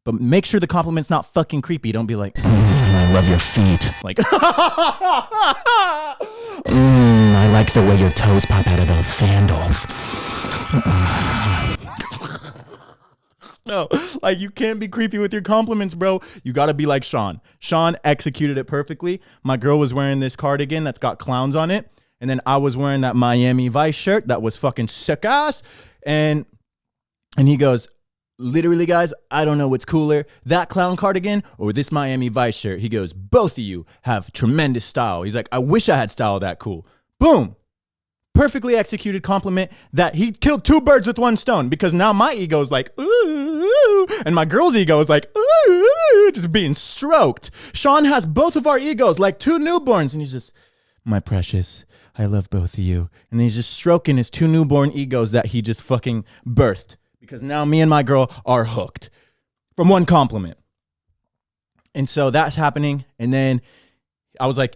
But make sure the compliment's not fucking creepy. Don't be like, I love your feet. Like, I like the way your toes pop out of those sandals. No, like you can't be creepy with your compliments, bro. You got to be like Sean. Sean executed it perfectly. My girl was wearing this cardigan that's got clowns on it. And then I was wearing that Miami Vice shirt that was fucking sick ass. And he goes, literally, guys, I don't know what's cooler, that clown cardigan or this Miami Vice shirt. He goes, both of you have tremendous style. He's like, I wish I had style that cool. Boom. Perfectly executed compliment that he killed two birds with one stone, because now my ego is like, ooh, and my girl's ego is like, ooh, just being stroked. Sean has both of our egos like two newborns, and he's just, my precious, I love both of you. And then he's just stroking his two newborn egos that he just fucking birthed, because now me and my girl are hooked from one compliment. And so that's happening. And then I was like,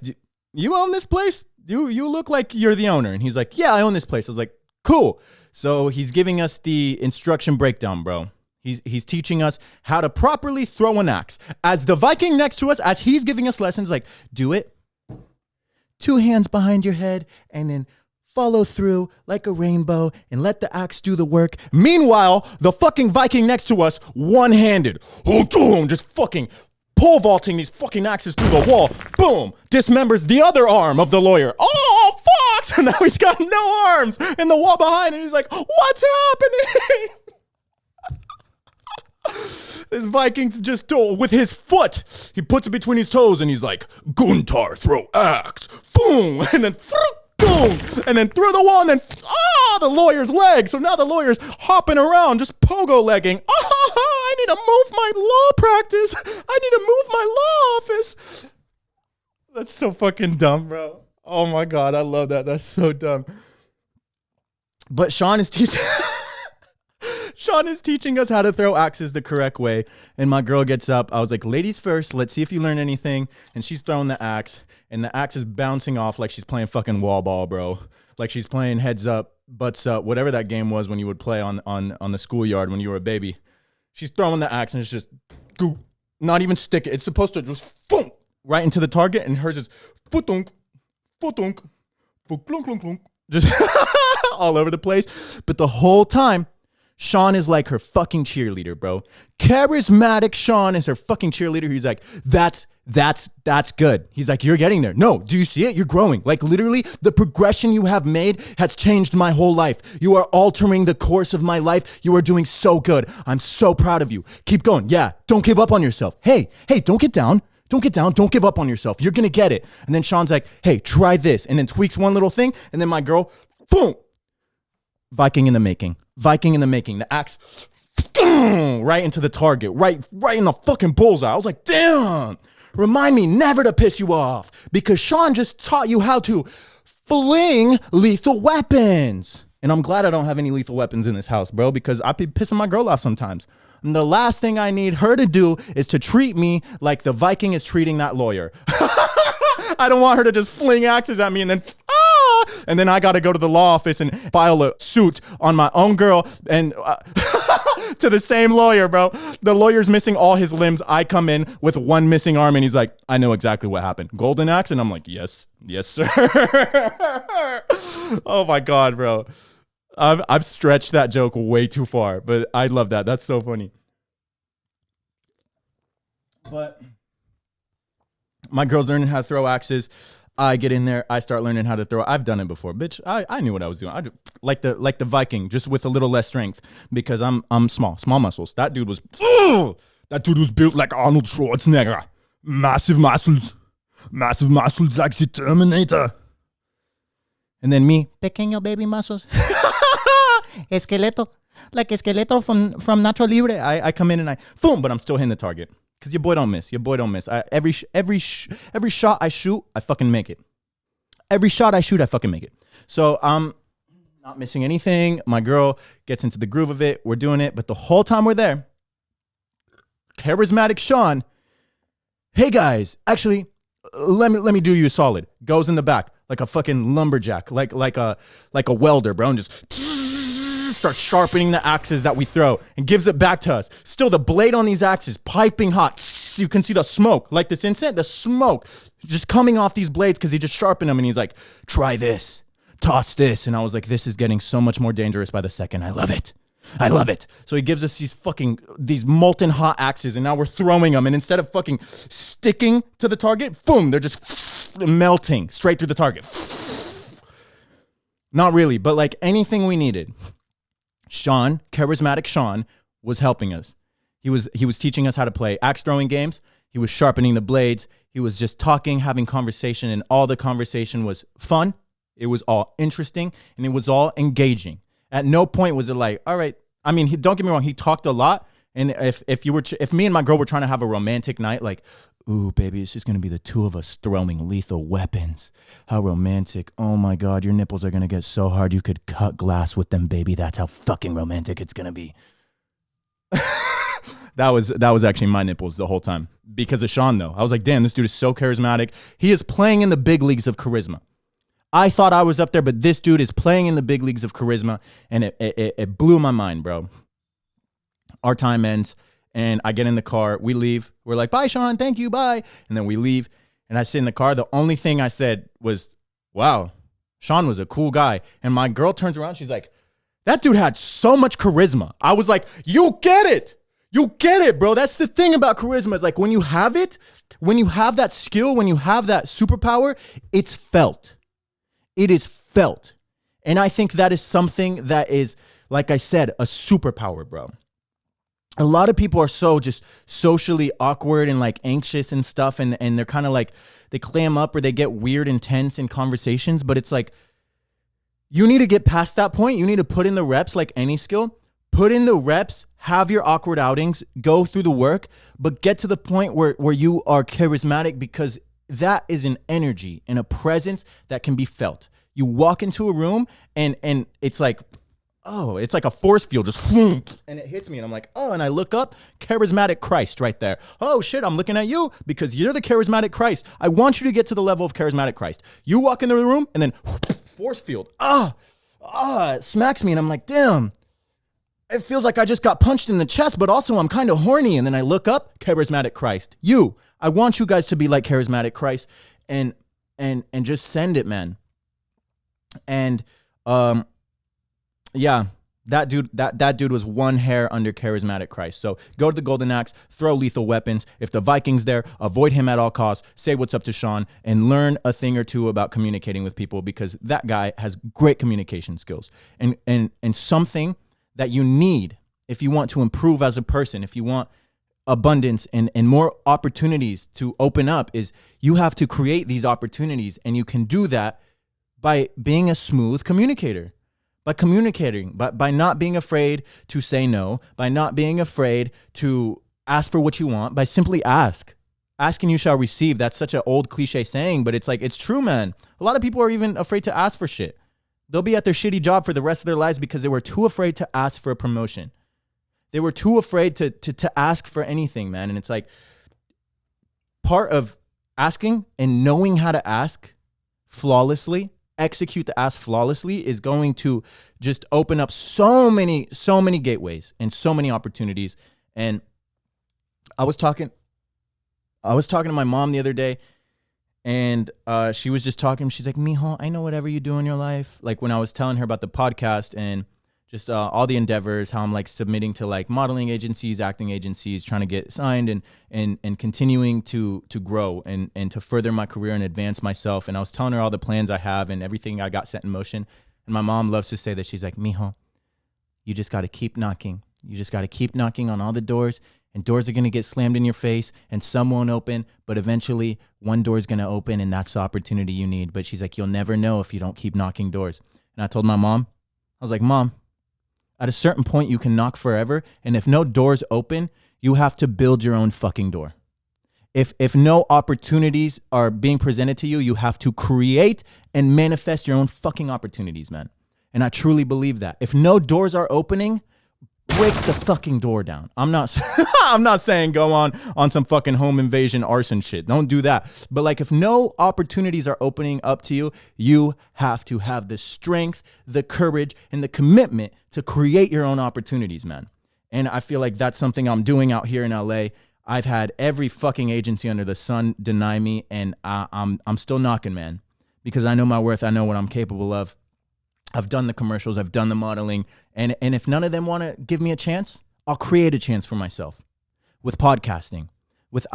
you own this place? You look like you're the owner. And he's like, yeah, I own this place. I was like, cool. So he's giving us the instruction breakdown, bro. He's teaching us how to properly throw an axe. As the Viking next to us, as he's giving us lessons, like, do it. 2 hands behind your head and then follow through like a rainbow and let the axe do the work. Meanwhile, the fucking Viking next to us, one-handed, just fucking pole vaulting these fucking axes through the wall. Boom! Dismembers the other arm of the lawyer. Oh, fuck! So now he's got no arms in the wall behind, and he's like, what's happening? This Viking's just with his foot. He puts it between his toes, and he's like, Guntar, throw axe. Boom! And then boom! And then through the wall, and then the lawyer's leg. So now the lawyer's hopping around, just pogo legging. I need to move my law practice. I need to move my law office. That's so fucking dumb, bro. Oh my God, I love that. That's so dumb. But Sean is teaching us how to throw axes the correct way. And my girl gets up. I was like, ladies first, let's see if you learn anything. And she's throwing the axe, and the axe is bouncing off like she's playing fucking wall ball, bro. Like she's playing heads up, butts up, whatever that game was when you would play on the schoolyard when you were a baby. She's throwing the axe, and it's just not even stick it. It's supposed to just right into the target, and hers is foot-dunk, just all over the place. But the whole time, Sean is like her fucking cheerleader, bro. Charismatic Sean is her fucking cheerleader. He's like, that's good. He's like, you're getting there. No, do you see it? You're growing. Like literally the progression you have made has changed my whole life. You are altering the course of my life. You are doing so good. I'm so proud of you. Keep going. Yeah. Don't give up on yourself. Hey, don't get down. Don't get down. Don't give up on yourself. You're going to get it. And then Sean's like, hey, try this. And then tweaks one little thing. And then my girl, boom. Viking in the making. The axe right into the target, right in the fucking bullseye. I was like, damn, remind me never to piss you off, because Sean just taught you how to fling lethal weapons. And I'm glad I don't have any lethal weapons in this house, bro, because I'd be pissing my girl off sometimes. And the last thing I need her to do is to treat me like the Viking is treating that lawyer. I don't want her to just fling axes at me and then I got to go to the law office and file a suit on my own girl and to the same lawyer, bro. The lawyer's missing all his limbs. I come in with one missing arm, and he's like, I know exactly what happened. Golden axe? And I'm like, yes, sir. Oh my God, bro. I've stretched that joke way too far, but I love that. That's so funny. But my girl's learning how to throw axes. I get in there. I start learning how to throw. I've done it before, bitch. I knew what I was doing. Like the Viking, just with a little less strength, because I'm small muscles. That dude was built like Arnold Schwarzenegger. Massive muscles like the Terminator. And then me, pequeño baby muscles, esqueleto. Like Esqueleto from Nacho Libre. I come in and boom, but I'm still hitting the target. Because your boy don't miss. Every shot I shoot, I fucking make it. Every shot I shoot, I fucking make it. So I'm not missing anything. My girl gets into the groove of it. We're doing it. But the whole time we're there, Charismatic Sean, hey guys, actually, let me do you a solid. Goes in the back like a fucking lumberjack, like a welder, bro, and just starts sharpening the axes that we throw and gives it back to us. Still, the blade on these axes piping hot. You can see the smoke, like this instant, the smoke just coming off these blades because he just sharpened them, and he's like, try this, toss this. And I was like, this is getting so much more dangerous by the second. I love it. So he gives us these molten hot axes, and now we're throwing them, and instead of fucking sticking to the target, boom, they're just melting straight through the target. Not really, but like anything we needed. Sean, Charismatic Sean, was helping us. He was teaching us how to play axe throwing games. He was sharpening the blades. He was just talking, having conversation, and all the conversation was fun. It was all interesting, and it was all engaging. At no point was it like, all right. I mean, don't get me wrong. He talked a lot, and if me and my girl were trying to have a romantic night, like, ooh, baby, it's just gonna be the two of us throwing lethal weapons. How romantic! Oh my God, your nipples are gonna get so hard you could cut glass with them, baby. That's how fucking romantic it's gonna be. That was actually my nipples the whole time because of Sean, though. I was like, damn, this dude is so charismatic. He is playing in the big leagues of charisma. I thought I was up there, but this dude is playing in the big leagues of charisma, and it blew my mind, bro. Our time ends, and I get in the car. We leave. We're like, bye, Sean. Thank you. Bye. And then we leave, and I sit in the car. The only thing I said was, wow, Sean was a cool guy. And my girl turns around. She's like, that dude had so much charisma. I was like, you get it. You get it, bro. That's the thing about charisma. It's like when you have it, when you have that skill, when you have that superpower, it's felt. It is felt. And I think that is something that is, like I said, a superpower, bro. A lot of people are so just socially awkward and like anxious and stuff. And they're kind of like, they clam up or they get weird and tense in conversations. But it's like, you need to get past that point. You need to put in the reps like any skill. Put in the reps, have your awkward outings, go through the work, but get to the point where you are charismatic, because that is an energy and a presence that can be felt. You walk into a room and it's like, oh, it's like a force field, just boom, and it hits me, and I'm like, oh, and I look up, Charismatic Christ right there. Oh shit, I'm looking at you because you're the Charismatic Christ. I want you to get to the level of Charismatic Christ. You walk into the room and then force field, it smacks me, and I'm like, damn. It feels like I just got punched in the chest, but also I'm kind of horny. And then I look up, Charismatic Christ. I want you guys to be like Charismatic Christ, and just send it, man. And yeah, that dude was one hair under Charismatic Christ. So go to the Golden Axe, throw lethal weapons. If the Vikings there, avoid him at all costs. Say what's up to Sean and learn a thing or two about communicating with people, because that guy has great communication skills and something that you need if you want to improve as a person, if you want abundance and more opportunities to open up, is you have to create these opportunities. And you can do that by being a smooth communicator, by communicating, by not being afraid to say no, by not being afraid to ask for what you want, by simply ask. Ask and you shall receive. That's such an old cliche saying, but it's like, it's true, man. A lot of people are even afraid to ask for shit. They'll be at their shitty job for the rest of their lives because they were too afraid to ask for a promotion. They were too afraid to ask for anything, man. And it's like, part of asking and knowing how to ask flawlessly, execute the ask flawlessly, is going to just open up so many gateways and so many opportunities. And I was talking to my mom the other day, and she was just talking. She's like, mijo, I know whatever you do in your life. Like when I was telling her about the podcast and just all the endeavors, how I'm like submitting to like modeling agencies, acting agencies, trying to get signed and continuing to grow and to further my career and advance myself. And I was telling her all the plans I have and everything I got set in motion. And my mom loves to say that. She's like, mijo, you just got to keep knocking. You just got to keep knocking on all the doors. And doors are going to get slammed in your face and some won't open, but eventually one door is going to open, and that's the opportunity you need. But she's like, you'll never know if you don't keep knocking doors. And I told my mom, I was like, Mom, At a certain point, you can knock forever. And if no doors open, you have to build your own fucking door. If no opportunities are being presented to you, you have to create and manifest your own fucking opportunities, man. And I truly believe that. If no doors are opening, break the fucking door down. I'm not I'm not saying go on some fucking home invasion arson shit. Don't do that. But like if no opportunities are opening up to you, you have to have the strength, the courage, and the commitment to create your own opportunities, man. And I feel like that's something I'm doing out here in LA. I've had every fucking agency under the sun deny me, and I'm still knocking, man, because I know my worth. I know what I'm capable of. I've done the commercials. I've done the modeling. And if none of them want to give me a chance, I'll create a chance for myself with podcasting, with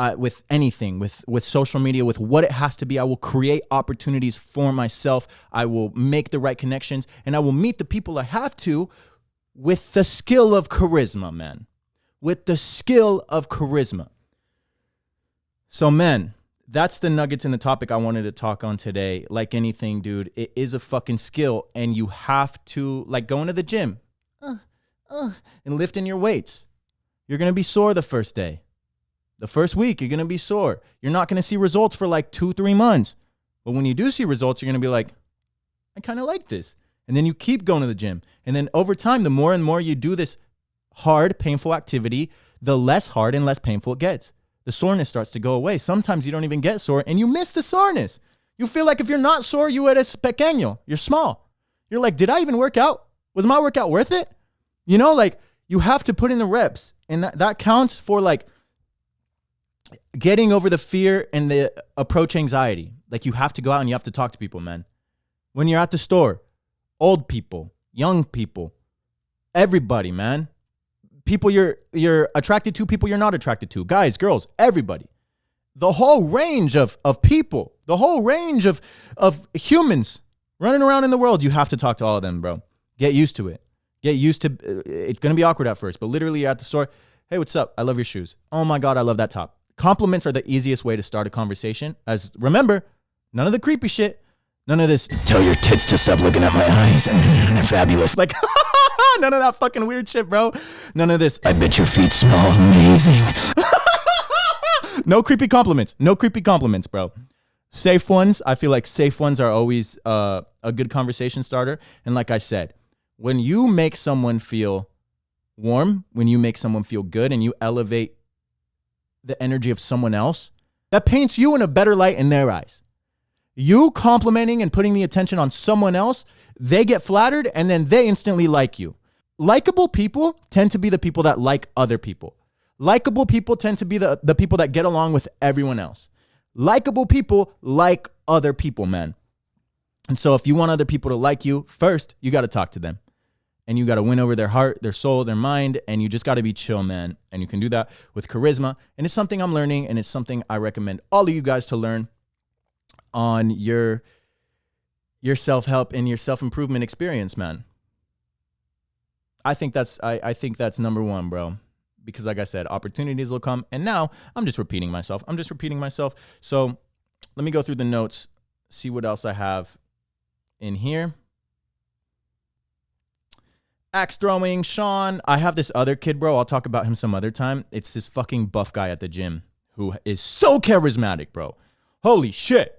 anything, with social media, with what it has to be. I will create opportunities for myself. I will make the right connections, and I will meet the people I have to with the skill of charisma, man. With the skill of charisma. So, man, that's the nuggets in the topic I wanted to talk on today. Like anything, dude, it is a fucking skill, and you have to, like going to the gym and lifting your weights. You're going to be sore the first day. The first week, you're going to be sore. You're not going to see results for like 2-3 months. But when you do see results, you're going to be like, I kind of like this. And then you keep going to the gym. And then over time, the more and more you do this hard, painful activity, the less hard and less painful it gets. The soreness starts to go away. Sometimes you don't even get sore and you miss the soreness. You feel like if you're not sore, you eres pequeño. You're small. You're like, did I even work out? Was my workout worth it? You know, like you have to put in the reps, and that counts for like getting over the fear and the approach anxiety. Like you have to go out and you have to talk to people, man. When you're at the store, old people, young people, everybody, man. People you're attracted to, people you're not attracted to, guys, girls, everybody. The whole range of people, the whole range of humans running around in the world, you have to talk to all of them, bro. Get used to it. Get used to it's going to be awkward at first, but literally you're at the store. Hey, what's up? I love your shoes. Oh my God, I love that top. Compliments are the easiest way to start a conversation. As remember, none of the creepy shit, none of this, tell your tits to stop looking at my eyes. They're fabulous. Like, none of that fucking weird shit, bro. None of this, I bet your feet smell amazing. No creepy compliments. No creepy compliments, bro. Safe ones. I feel like safe ones are always a good conversation starter. And like I said, when you make someone feel warm, when you make someone feel good and you elevate the energy of someone else, that paints you in a better light in their eyes. You complimenting and putting the attention on someone else, they get flattered and then they instantly like you. Likeable people tend to be the people that like other people. Likeable people tend to be the people that get along with everyone else. Likeable people like other people, man. And so if you want other people to like you, first, you got to talk to them. And you got to win over their heart, their soul, their mind, and you just got to be chill, man. And you can do that with charisma. And it's something I'm learning, and it's something I recommend all of you guys to learn on your self-help and your self-improvement experience, man. I think that's number one, bro. Because like I said, opportunities will come. And now I'm just repeating myself. So let me go through the notes, see what else I have in here. Axe throwing, Sean. I have this other kid, bro. I'll talk about him some other time. It's this fucking buff guy at the gym who is so charismatic, bro. Holy shit.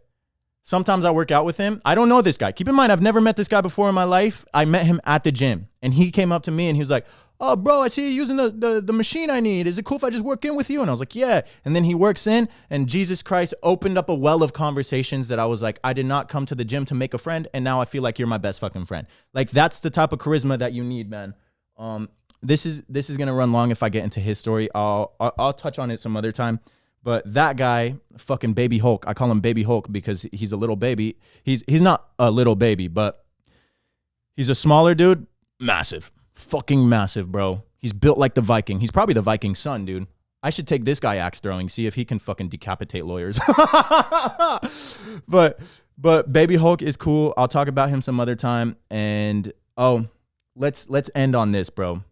Sometimes I work out with him. I don't know this guy. Keep in mind, I've never met this guy before in my life. I met him at the gym, and he came up to me and he was like, oh, bro, I see you using the machine I need. Is it cool if I just work in with you? And I was like, yeah. And then he works in, and Jesus Christ opened up a well of conversations that I was like, I did not come to the gym to make a friend, and now I feel like you're my best fucking friend. Like, that's the type of charisma that you need, man. This is gonna run long if I get into his story. I'll touch on it some other time. But that guy, fucking Baby Hulk, I call him Baby Hulk because he's a little baby. He's not a little baby, but he's a smaller dude, massive. Fucking massive, bro. He's built like the Viking. He's probably the Viking son, dude. I should take this guy axe throwing, see if he can fucking decapitate lawyers. But Baby Hulk is cool. I'll talk about him some other time. And let's end on this, bro.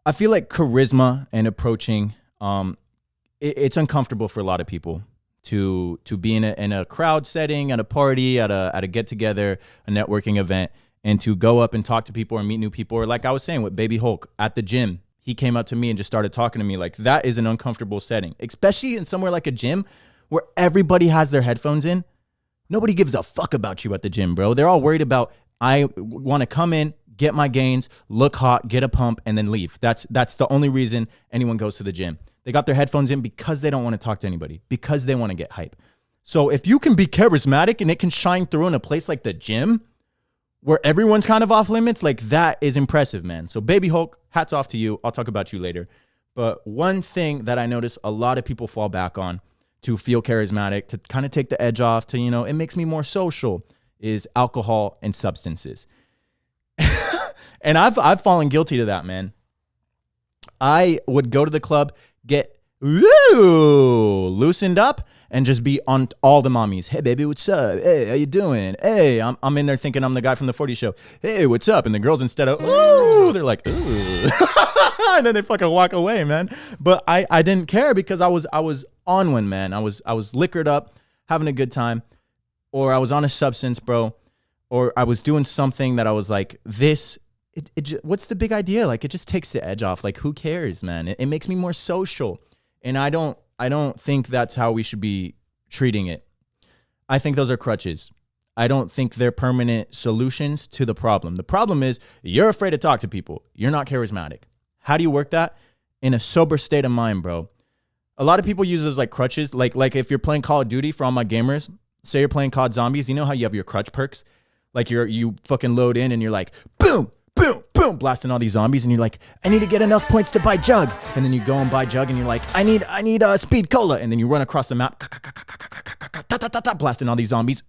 I feel like charisma and approaching, it's uncomfortable for a lot of people to be in a crowd setting, at a party, at a get together, a networking event, and to go up and talk to people or meet new people. Or like I was saying with Baby Hulk at the gym, he came up to me and just started talking to me. Like, that is an uncomfortable setting, especially in somewhere like a gym where everybody has their headphones in. Nobody gives a fuck about you at the gym, bro. They're all worried about, I want to come in, get my gains, look hot, get a pump, and then leave. That's the only reason anyone goes to the gym. They got their headphones in because they don't want to talk to anybody, because they want to get hype. So if you can be charismatic and it can shine through in a place like the gym where everyone's kind of off limits, like, that is impressive, man. So Baby Hulk, hats off to you. I'll talk about you later. But one thing that I notice a lot of people fall back on to feel charismatic, to kind of take the edge off, to, it makes me more social, is alcohol and substances. And I've fallen guilty to that, man. I would go to the club, get loosened up, and just be on all the mommies. Hey, baby, what's up? Hey, how you doing? Hey, I'm in there thinking I'm the guy from the 40 show. Hey, what's up? And the girls, instead of, ooh, they're like, ooh. And then they fucking walk away, man. But I didn't care because I was on one, man. I was liquored up, having a good time. Or I was on a substance, bro. Or I was doing something that I was like, what's the big idea? Like, it just takes the edge off. Like, who cares, man? It makes me more social. And I don't think that's how we should be treating it. I think those are crutches. I don't think they're permanent solutions to the problem. The problem is you're afraid to talk to people. You're not charismatic. How do you work that? In a sober state of mind, bro. A lot of people use those like crutches. Like if you're playing Call of Duty, for all my gamers, say you're playing COD Zombies, you know how you have your crutch perks? Like you fucking load in and you're like, boom, boom, boom, blasting all these zombies, and you're like, I need to get enough points to buy Jug. And then you go and buy Jug, and you're like, I need a Speed Cola. And then you run across the map, blasting all these zombies,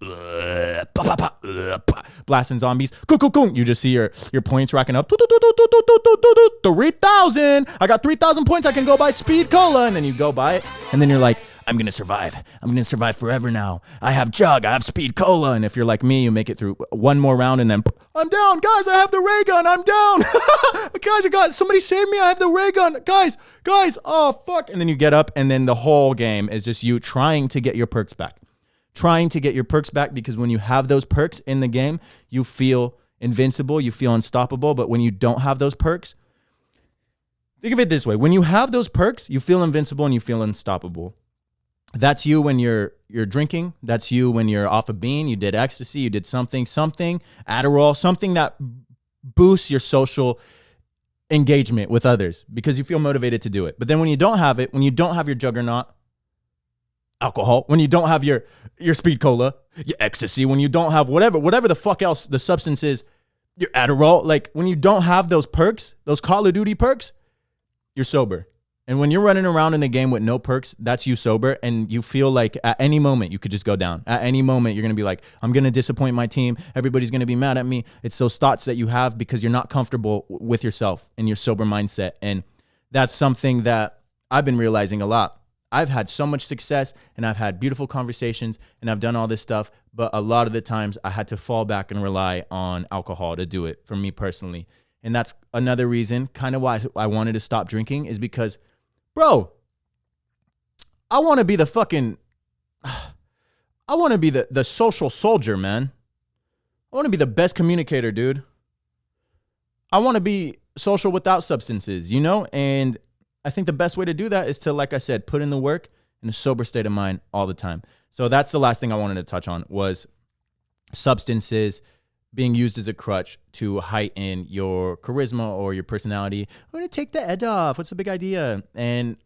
blasting zombies. You just see your points racking up. 3,000. I got 3,000 points. I can go buy Speed Cola. And then you go buy it, and then you're like, I'm going to survive. I'm going to survive forever now. I have Jug. I have Speed Cola. And if you're like me, you make it through one more round and then, I'm down. Guys, I have the ray gun. I'm down. Guys, somebody save me. I have the ray gun. Guys. Oh, fuck. And then you get up, and then the whole game is just you trying to get your perks back. Because when you have those perks in the game, you feel invincible. You feel unstoppable. But when you don't have those perks, think of it this way. When you have those perks, you feel invincible and you feel unstoppable. That's you when you're drinking. That's you when you're off a bean. You did ecstasy. You did something, Adderall, something that boosts your social engagement with others because you feel motivated to do it. But then when you don't have it, when you don't have your juggernaut, alcohol, when you don't have your Speed Cola, your ecstasy, when you don't have whatever the fuck else the substance is, your Adderall, like when you don't have those perks, those Call of Duty perks, you're sober. And when you're running around in the game with no perks, that's you sober, and you feel like at any moment you could just go down. At any moment you're going to be like, I'm going to disappoint my team. Everybody's going to be mad at me. It's those thoughts that you have because you're not comfortable with yourself and your sober mindset. And that's something that I've been realizing a lot. I've had so much success and I've had beautiful conversations and I've done all this stuff, but a lot of the times I had to fall back and rely on alcohol to do it for me personally. And that's another reason kind of why I wanted to stop drinking is because, bro, I want to be the social soldier, man. I want to be the best communicator, dude. I want to be social without substances, and I think the best way to do that is to, like I said, put in the work in a sober state of mind all the time. So that's the last thing I wanted to touch on was substances being used as a crutch to heighten your charisma or your personality. We're going to take the edge off. What's the big idea? And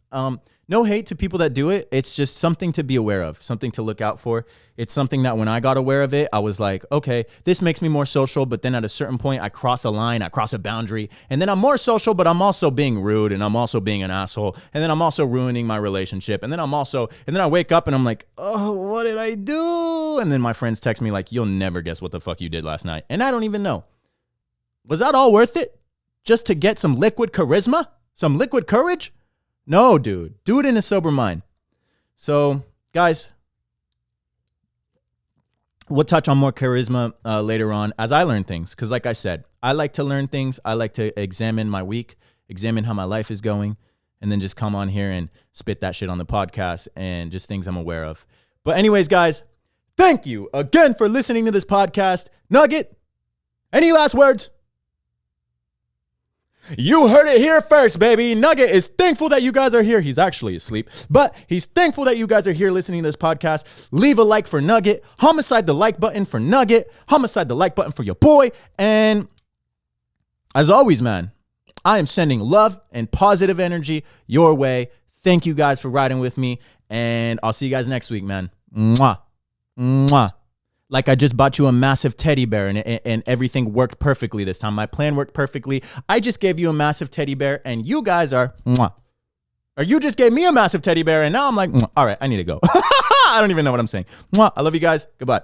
no hate to people that do it. It's just something to be aware of, something to look out for. It's something that when I got aware of it, I was like, okay, this makes me more social. But then at a certain point, I cross a line, I cross a boundary. And then I'm more social, but I'm also being rude and I'm also being an asshole. And then I'm also ruining my relationship. And then I wake up and I'm like, oh, what did I do? And then my friends text me like, you'll never guess what the fuck you did last night. And I don't even know. Was that all worth it? Just to get some liquid charisma? Some liquid courage? No, dude. Do it in a sober mind. So, guys, we'll touch on more charisma later on as I learn things. Because like I said, I like to learn things. I like to examine my week, examine how my life is going, and then just come on here and spit that shit on the podcast and just things I'm aware of. But anyways, guys, thank you again for listening to this podcast. Nugget, Any last words? You heard it here first, baby. Nugget is thankful that you guys are here. He's actually asleep, but he's thankful that you guys are here listening to this podcast. Leave a like for Nugget. Homicide the like button for Nugget. Homicide the like button for your boy. And as always, man, I am sending love and positive energy your way. Thank you guys for riding with me. And I'll see you guys next week, man. Mwah. Mwah. Like I just bought you a massive teddy bear and everything worked perfectly this time. My plan worked perfectly. I just gave you a massive teddy bear and you guys are, mwah. Or you just gave me a massive teddy bear and now I'm like, mwah. All right, I need to go. I don't even know what I'm saying. Mwah. I love you guys. Goodbye.